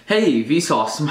Hey, Vsauce.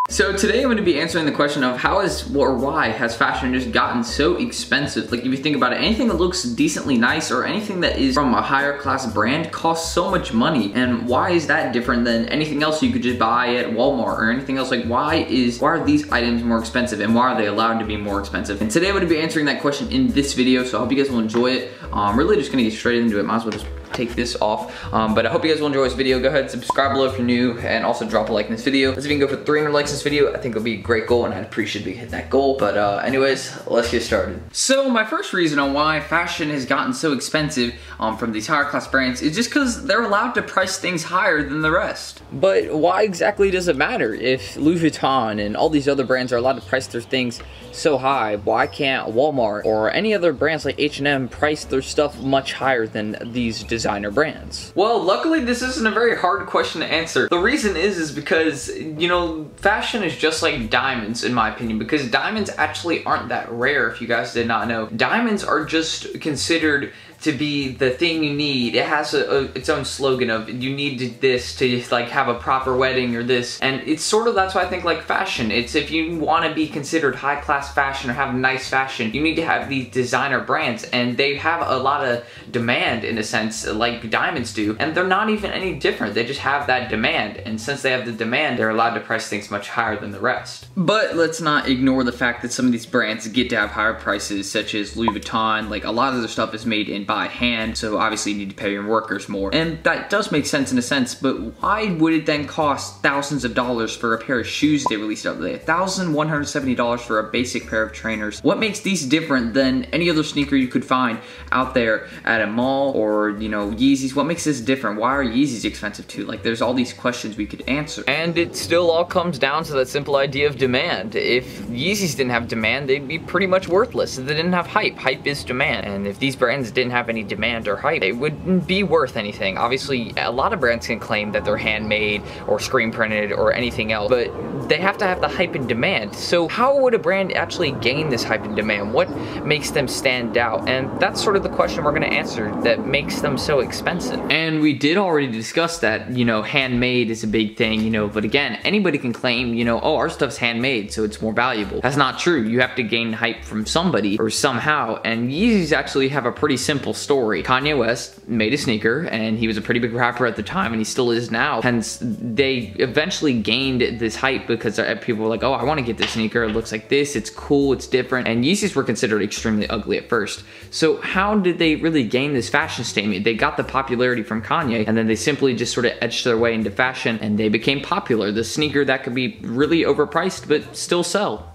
So today I'm going to be answering the question of how is or why has fashion just gotten so expensive? Like if you think about it, anything that looks decently nice or anything that is from a higher class brand costs so much money, and why is that different than anything else you could just buy at Walmart or anything else? Like why are these items more expensive and why are they allowed to be more expensive? And today I'm going to be answering that question in this video, so I hope you guys will enjoy it. I'm really just going to get straight into it. Might as well just take this off, but I hope you guys will enjoy this video. Go ahead and subscribe below if you're new, and also drop a like in this video. Let's even go for 300 likes in this video. I think it'll be a great goal, and I'd appreciate if we hit that goal. But anyways, let's get started. So my first reason on why fashion has gotten so expensive from these higher class brands is just because they're allowed to price things higher than the rest. But why exactly does it matter? If Louboutin and all these other brands are allowed to price their things so high, why can't Walmart or any other brands like H&M price their stuff much higher than these designer brands? Well, luckily this isn't a very hard question to answer. The reason is because, you know, fashion is just like diamonds in my opinion, because diamonds actually aren't that rare. If you guys did not know, diamonds are just considered to be the thing you need. It has its own slogan of you need this to like have a proper wedding or this, and it's sort of, that's why I think like fashion, it's if you want to be considered high class fashion or have nice fashion, you need to have these designer brands, and they have a lot of demand in a sense like diamonds do, and they're not even any different. They just have that demand, and since they have the demand, they're allowed to price things much higher than the rest. But let's not ignore the fact that some of these brands get to have higher prices, such as Louis Vuitton. Like a lot of their stuff is made in by hand, so obviously you need to pay your workers more, and that does make sense in a sense. But why would it then cost thousands of dollars for a pair of shoes they released out there? $1,170 for a basic pair of trainers. What makes these different than any other sneaker you could find out there at a mall, or you know, Yeezys? What makes this different? Why are Yeezys expensive too? Like there's all these questions we could answer, and it still all comes down to that simple idea of demand. If Yeezys didn't have demand, they'd be pretty much worthless. They didn't have hype. Hype is demand, and if these brands didn't have any demand or hype, it wouldn't be worth anything. Obviously, a lot of brands can claim that they're handmade or screen printed or anything else, but they have to have the hype and demand. So how would a brand actually gain this hype and demand? What makes them stand out? And that's sort of the question we're gonna answer that makes them so expensive. And we did already discuss that, you know, handmade is a big thing, you know, but again, anybody can claim, you know, oh, our stuff's handmade, so it's more valuable. That's not true. You have to gain hype from somebody or somehow, and Yeezys actually have a pretty simple story. Kanye West made a sneaker, and he was a pretty big rapper at the time, and he still is now. Hence, they eventually gained this hype because people were like, oh, I want to get this sneaker. It looks like this. It's cool. It's different. And Yeezys were considered extremely ugly at first. So how did they really gain this fashion statement? They got the popularity from Kanye, and then they simply just sort of etched their way into fashion, and they became popular. The sneaker that could be really overpriced, but still sell.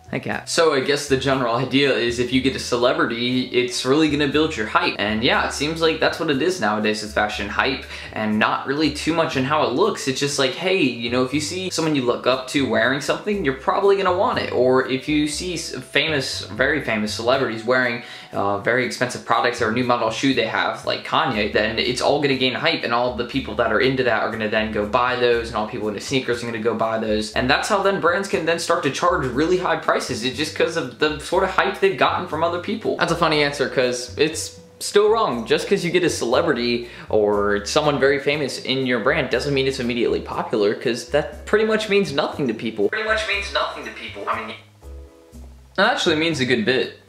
Heck yeah. So I guess the general idea is if you get a celebrity, it's really gonna build your hype. And yeah, it seems like that's what it is nowadays with fashion, hype, and not really too much in how it looks. It's just like, hey, you know, if you see someone you look up to wearing something, you're probably gonna want it. Or if you see famous, very famous celebrities wearing very expensive products or a new model shoe they have, like Kanye, then it's all gonna gain hype, and all the people that are into that are gonna then go buy those, and all people into sneakers are gonna go buy those. And that's how then brands can then start to charge really high prices. It's just because of the sort of hype they've gotten from other people. That's a funny answer because it's still wrong. Just because you get a celebrity or someone very famous in your brand doesn't mean it's immediately popular, because that pretty much means nothing to people. I mean, that actually means a good bit.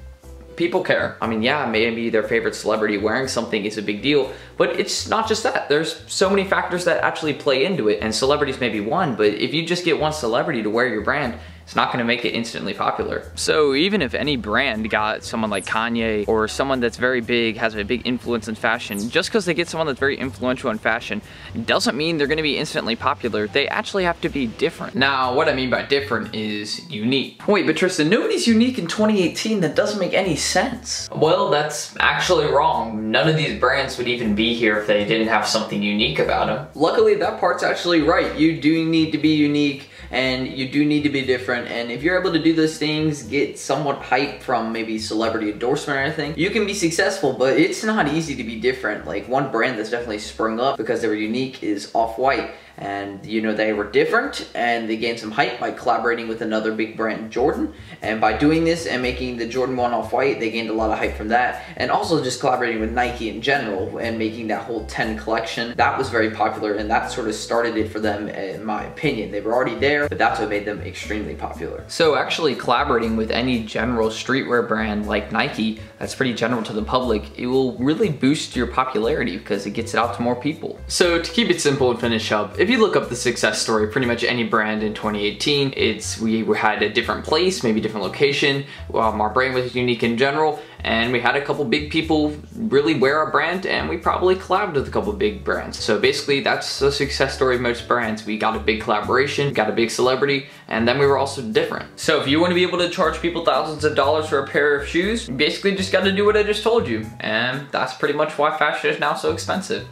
People care. I mean, yeah, maybe their favorite celebrity wearing something is a big deal, but it's not just that. There's so many factors that actually play into it, and celebrities may be one, but if you just get one celebrity to wear your brand, it's not gonna make it instantly popular. So even if any brand got someone like Kanye or someone that's very big, has a big influence in fashion, just because they get someone that's very influential in fashion doesn't mean they're gonna be instantly popular. They actually have to be different. Now, what I mean by different is unique. Wait, but Tristan, nobody's unique in 2018. That doesn't make any sense. Well, that's actually wrong. None of these brands would even be here if they didn't have something unique about them. Luckily, that part's actually right. You do need to be unique, and you do need to be different, and if you're able to do those things, get somewhat hype from maybe celebrity endorsement or anything, you can be successful. But it's not easy to be different. Like one brand that's definitely sprung up because they were unique is OffWhite, and you know, they were different and they gained some hype by collaborating with another big brand, Jordan. And by doing this and making the Jordan 1 Off-White, they gained a lot of hype from that, and also just collaborating with Nike in general and making that whole 10 collection. That was very popular, and that sort of started it for them, in my opinion. They were already there, but that's what made them extremely popular. So actually collaborating with any general streetwear brand like Nike, that's pretty general to the public, it will really boost your popularity because it gets it out to more people. So to keep it simple and finish up, if you look up the success story of pretty much any brand in 2018, we had a different place, maybe different location. Our brand was unique in general, and we had a couple big people really wear our brand, and we probably collabed with a couple big brands. So basically that's the success story of most brands. We got a big collaboration, got a big celebrity, and then we were also different. So if you want to be able to charge people thousands of dollars for a pair of shoes, you basically just got to do what I just told you. And that's pretty much why fashion is now so expensive.